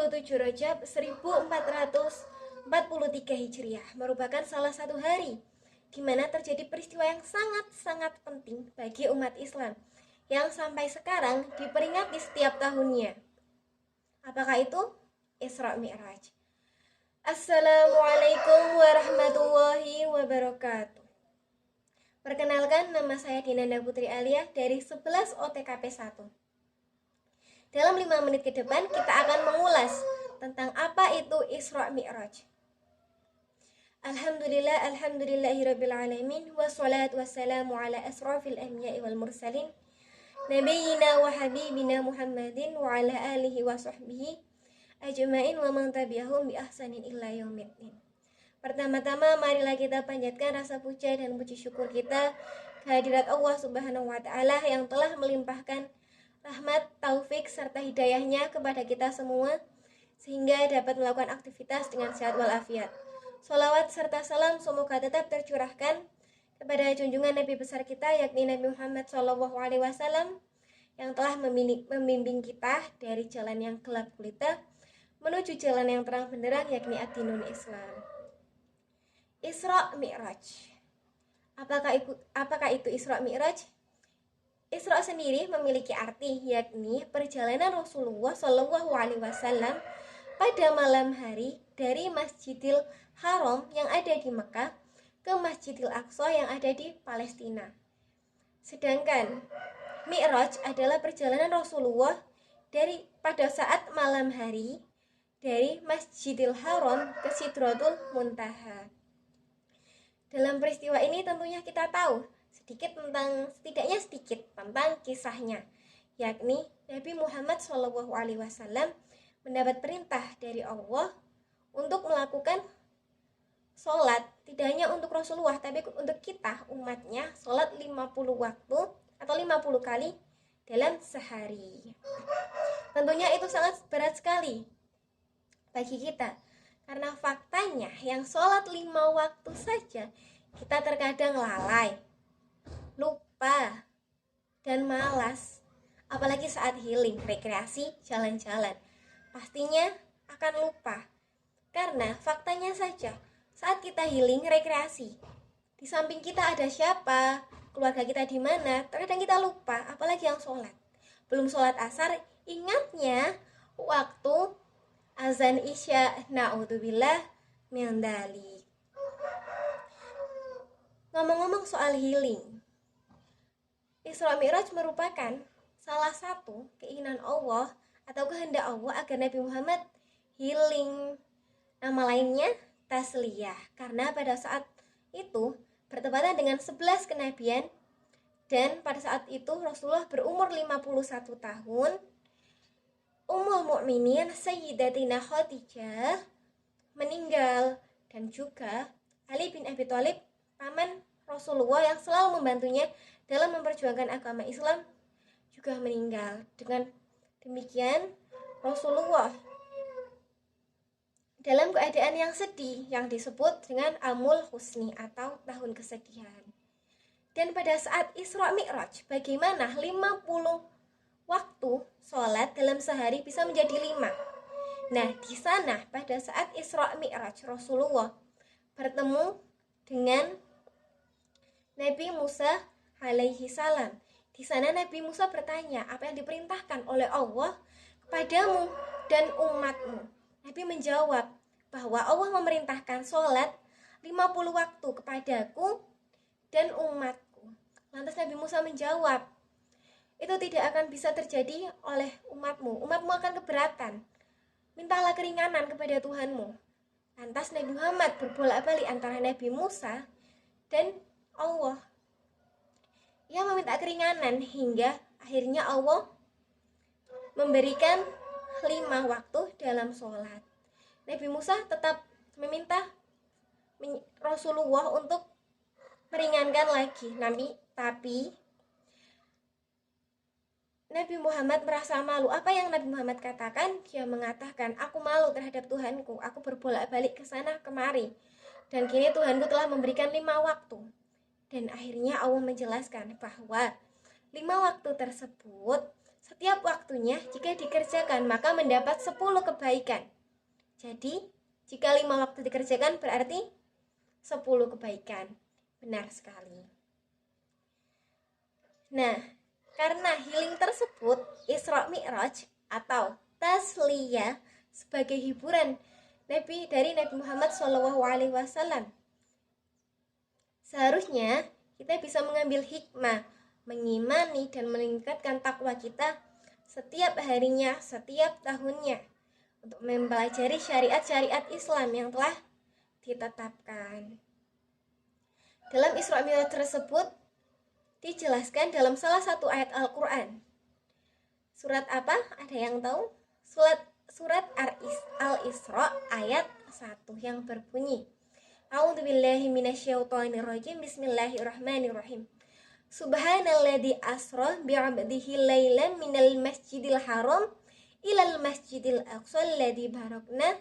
27 Rajab 1443 Hijriah merupakan salah satu hari di mana terjadi peristiwa yang sangat-sangat penting bagi umat Islam yang sampai sekarang diperingati setiap tahunnya. Apakah itu? Isra Mi'raj. Assalamualaikum warahmatullahi wabarakatuh. Perkenalkan, nama saya Dinanda Putri Alia dari 11 OTKP 1. Dalam 5 menit ke depan kita akan mengulas tentang apa itu Isra Mi'raj. Alhamdulillahirrabbilalamin. Wassalatu wassalamu ala asrafil anbiya'i wal mursalin Nabiyyina wa habibina Muhammadin wa ala alihi wa sahbihi ajma'in wa man tabi'ahum bi ahsanin illa yaumiddin. Pertama-tama marilah kita panjatkan rasa puja dan puji syukur kita kehadirat Allah Subhanahu wa taala yang telah melimpahkan rahmat, taufik, serta hidayahnya kepada kita semua sehingga dapat melakukan aktivitas dengan sehat walafiat. Sholawat serta salam semoga tetap tercurahkan kepada junjungan Nabi besar kita yakni Nabi Muhammad SAW yang telah membimbing kita dari jalan yang gelap gulita menuju jalan yang terang benderang yakni ad-dinul Islam. Isra Mi'raj. Apakah itu Isra Mi'raj? Isra sendiri memiliki arti yakni perjalanan Rasulullah SAW pada malam hari dari Masjidil Haram yang ada di Mekah ke Masjidil Aqsa yang ada di Palestina. Sedangkan Mi'raj adalah perjalanan Rasulullah pada saat malam hari dari Masjidil Haram ke Sidratul Muntaha. Dalam peristiwa ini tentunya kita tahu setidaknya sedikit tentang kisahnya, yakni Nabi Muhammad SAW mendapat perintah dari Allah untuk melakukan sholat, tidak hanya untuk Rasulullah tapi untuk kita umatnya, sholat 50 waktu atau 50 kali dalam sehari. Tentunya itu sangat berat sekali bagi kita, karena faktanya yang sholat 5 waktu saja kita terkadang lalai, lupa, dan malas. Apalagi saat healing, rekreasi, jalan-jalan, pastinya akan lupa. Karena faktanya saja saat kita healing, rekreasi, di samping kita ada siapa, keluarga kita di mana, terkadang kita lupa. Apalagi yang sholat, belum sholat asar, ingatnya waktu azan isya. Na'udzubillah min dzalik. Ngomong-ngomong soal healing, Isra Mi'raj merupakan salah satu keinginan Allah atau kehendak Allah agar Nabi Muhammad healing. Nama lainnya tasliyah, karena pada saat itu bertepatan dengan 11 kenabian dan pada saat itu Rasulullah berumur 51 tahun. Ummul Mukminin Sayyidatina Khadijah meninggal dan juga Ali bin Abi Thalib, paman Rasulullah yang selalu membantunya dalam memperjuangkan agama Islam, juga meninggal. Dengan demikian Rasulullah dalam keadaan yang sedih yang disebut dengan Amul Husni atau tahun kesedihan. Dan pada saat Isra Mi'raj, bagaimana 50 waktu sholat dalam sehari bisa menjadi 5? Nah, di sana pada saat Isra Mi'raj Rasulullah bertemu dengan Nabi Musa alaihi salam. Di sana Nabi Musa bertanya, apa yang diperintahkan oleh Allah kepadamu dan umatmu? Nabi menjawab bahwa Allah memerintahkan sholat 50 waktu kepadaku dan umatku. Lantas Nabi Musa menjawab, itu tidak akan bisa terjadi oleh umatmu. Umatmu akan keberatan. Mintalah keringanan kepada Tuhanmu. Lantas Nabi Muhammad berbolak-balik antara Nabi Musa dan Allah. Ia meminta keringanan hingga akhirnya Allah memberikan 5 waktu dalam sholat. Nabi Musa tetap meminta Rasulullah untuk meringankan lagi. Tapi Nabi Muhammad merasa malu. Apa yang Nabi Muhammad katakan? Dia mengatakan, aku malu terhadap Tuhanku. Aku berbolak-balik ke sana kemari. Dan kini Tuhanku telah memberikan 5 waktu. Dan akhirnya Allah menjelaskan bahwa 5 waktu tersebut setiap waktunya jika dikerjakan maka mendapat 10 kebaikan. Jadi jika 5 waktu dikerjakan berarti 10 kebaikan. Benar sekali. Nah, karena healing tersebut, Isra Mi'raj atau tasliyah sebagai hiburan dari Nabi Muhammad SAW. Seharusnya kita bisa mengambil hikmah, mengimani dan meningkatkan takwa kita setiap harinya, setiap tahunnya untuk mempelajari syariat-syariat Islam yang telah ditetapkan. Dalam Isra Mi'raj tersebut dijelaskan dalam salah satu ayat Al-Quran. Surat apa? Ada yang tahu? Surat Al-Isra ayat 1 yang berbunyi, A'udzubillahi minasyaitonirrajim, Bismillahirrahmanirrahim. Subhanalladzi asra bi'abdihi lailan minal masjidil haram ilal masjidil aqsa alladzi barakna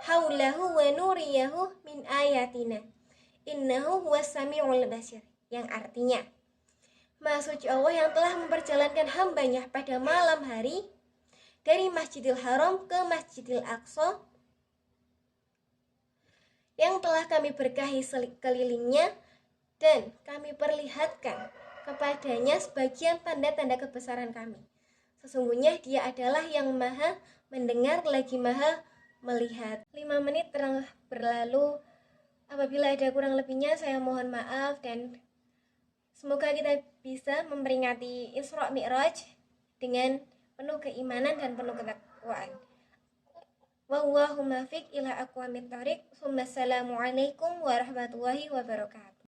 haulahu wa nuriyahu min ayatina innahu huwas samiul basir, yang artinya, Maha Suci Allah yang telah memperjalankan hambanya pada malam hari dari Masjidil Haram ke Masjidil Aqsa yang telah kami berkahi sekelilingnya dan kami perlihatkan kepadanya sebagian tanda-tanda kebesaran kami. Sesungguhnya dia adalah yang maha mendengar lagi maha melihat. 5 menit telah berlalu. Apabila ada kurang lebihnya saya mohon maaf dan semoga kita bisa memperingati Isra Mi'raj dengan penuh keimanan dan penuh ketakwaan. Wallahumma fiq ila aqwamit thariq. Assalamualaikum warahmatullahi wabarakatuh.